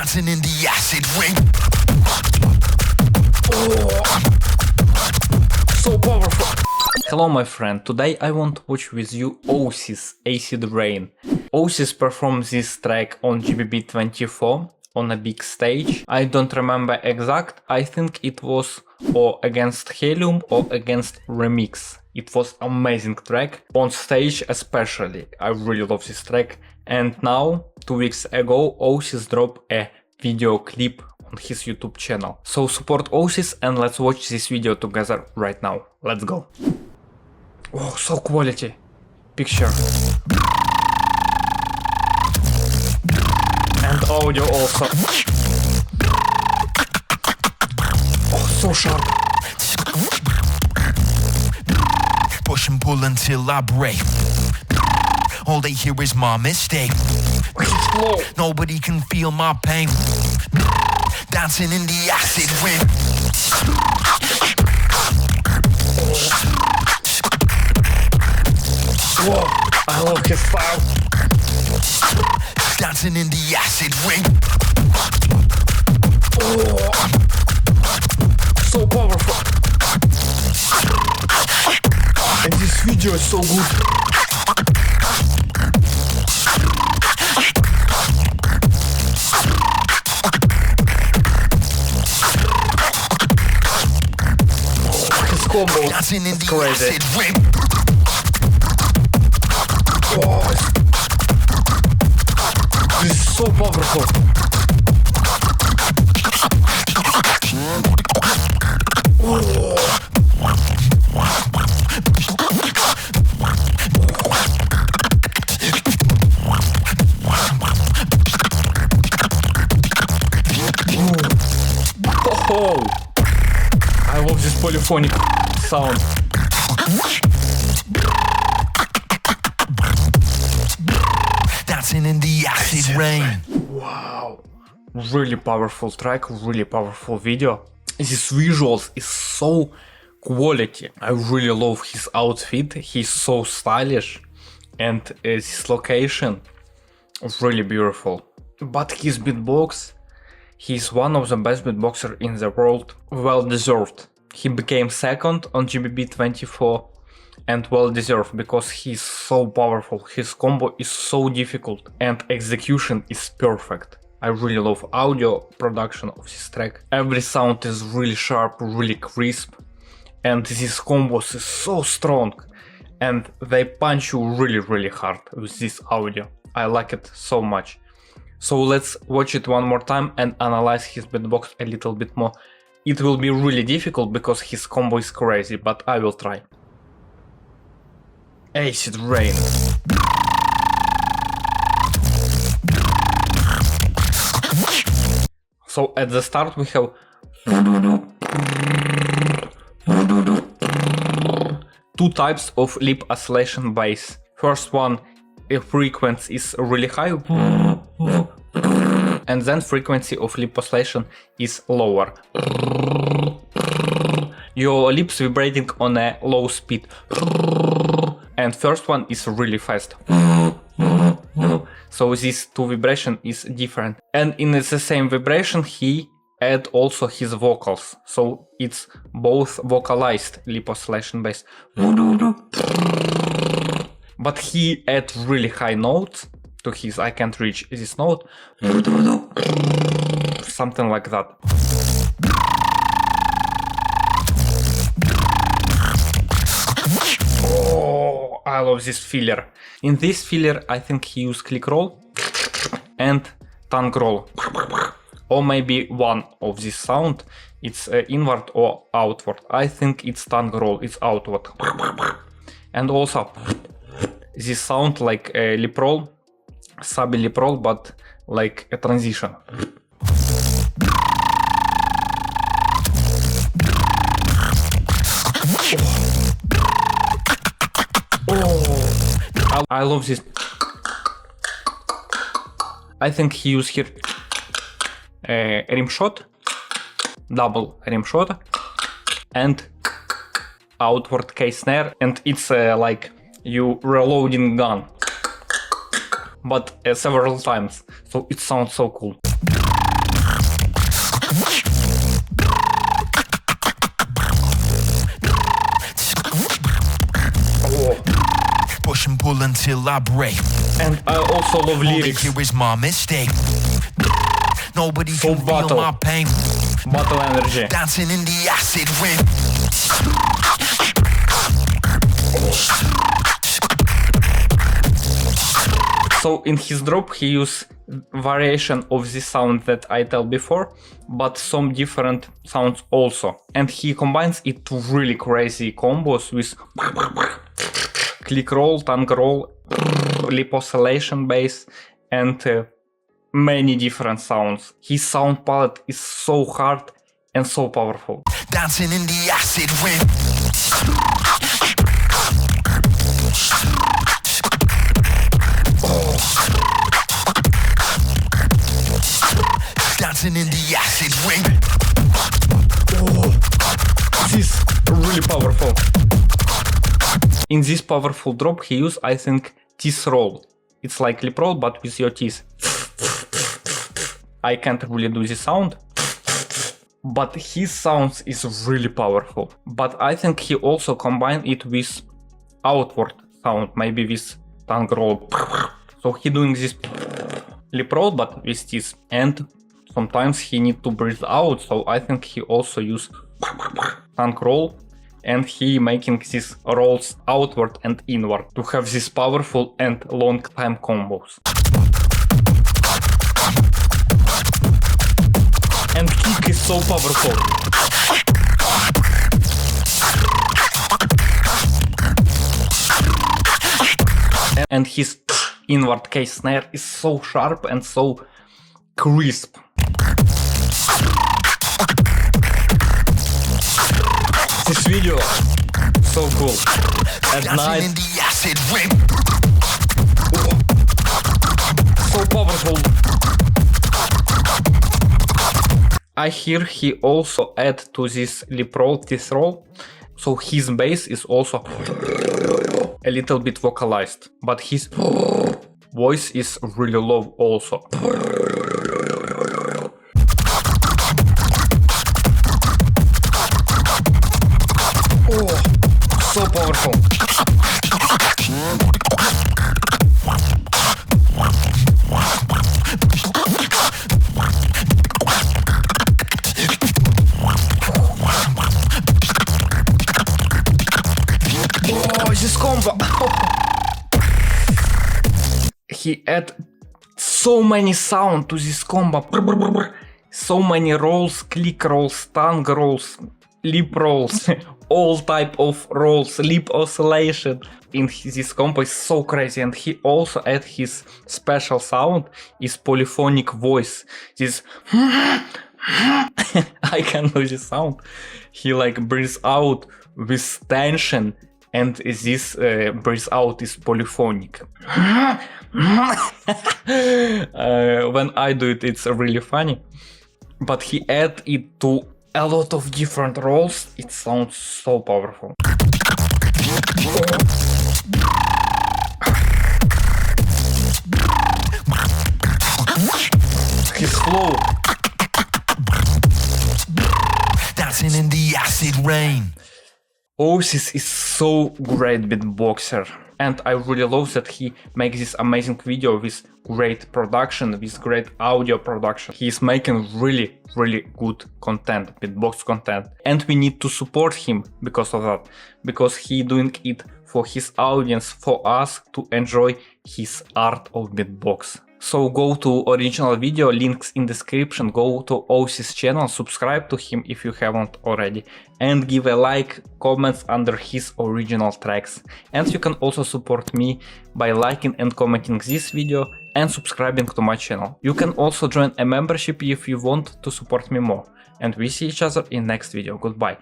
dancing in the acid rain. Oh, so powerful. Hello my friend, today I want to watch with you Osis Acid Rain. Osis performed this track on GBB24 on a big stage. I don't remember exact, I think it was or against Helium or against Remix. It was amazing track, on stage especially. I really love this track. And now, 2 weeks ago, Osis dropped a video clip on his YouTube channel. So support Osis and let's watch this video together right now. Let's go. Oh, so quality picture. And audio also. Oh, so sharp. Push and pull until I break. All they hear is my mistake. Nobody can feel my pain. Dancing in the acid rain. Whoa, I love his style. Dancing in the acid rain. Oh, so powerful. And this video is so good. His combo Dancing in is the crazy. acid rain. Oh, this is so powerful. Oh. Oh, I love this polyphonic sound. Dancing in the acid rain. Wow, really powerful track, really powerful video. This visuals is so quality. I really love his outfit. He's so stylish, and this location is really beautiful. But his beatbox, he's one of the best beatboxer in the world. Well deserved. He became second on GBB24 and well deserved because he's so powerful. His combo is so difficult and execution is perfect. I really love audio production of this track. Every sound is really sharp, really crisp, and these combos is so strong and they punch you really hard with this audio. I like it so much. So let's watch it one more time and analyze his beatbox a little bit more. It will be really difficult because his combo is crazy, but I will try. Acid Rain. So at the start we have two types of lip oscillation bass. First one, a frequency is really high, and then frequency of lip oscillation is lower. Your lips vibrating on a low speed. And first one is really fast. So these two vibration is different. And in the same vibration he add also his vocals. So it's both vocalized lip oscillation bass. But he add really high notes to his, I can't reach this note. Something like that. Oh, I love this filler. In this filler I think he used click roll and tongue roll. Or maybe one of this sound, it's inward or outward. I think it's tongue roll, it's outward. And also this sound like a lip roll, sub lip roll, but like a transition. Oh, I love this. I think he used here rim shot, double rim shot, and outward K snare, and it's like you reloading gun, but several times, so it sounds so cool. Push and pull until I break. And I also love All they lyrics. hear is my mistake. Nobody So can feel battle. my pain. Battle energy. Dancing in the acid rain. So in his drop he used variation of the sound that I tell before, but some different sounds also. And he combines it to really crazy combos with click roll, tongue roll, lip oscillation bass, and many different sounds. His sound palette is so hard and so powerful. Dancing in the acid rain. Dancing in the acid rain. This is really powerful. In this powerful drop he used, I think, teeth roll. It's like lip roll but with your teeth. I can't really do the sound, but his sounds is really powerful. But I think he also combined it with outward sound, maybe with tongue roll. So he doing this lip roll but with teeth, and sometimes he need to breathe out, so I think he also use tongue roll, and he making these rolls outward and inward to have these powerful and long time combos. And kick is so powerful. And his inward case snare is so sharp and so crisp. This video, so cool. At Dancing night, in the acid rain. so powerful. I hear he also add to this lip roll, teeth roll, so his bass is also a little bit vocalized, but his voice is really low also. Oh, so powerful. Oh, this combo. He add so many sound to this combo. So many rolls, click rolls, tongue rolls, lip rolls, all type of rolls, lip oscillation. In this combo is so crazy, and he also add his special sound, is polyphonic voice. This I can do this sound. He like breathes out with tension, and this breathes out is polyphonic. When I do it, it's really funny. But he add it to a lot of different roles. It sounds so powerful. His flow. Dancing in the acid rain. Osis is so great beatboxer, and I really love that he makes this amazing video with great production, with great audio production. He is making really good content, beatbox content, and we need to support him because of that, because he doing it for his audience, for us to enjoy his art of beatbox. So go to original video, links in description, go to Osis channel, subscribe to him if you haven't already, and give a like, comments under his original tracks. And you can also support me by liking and commenting this video and subscribing to my channel. You can also join a membership if you want to support me more. And we see each other in next video. Goodbye.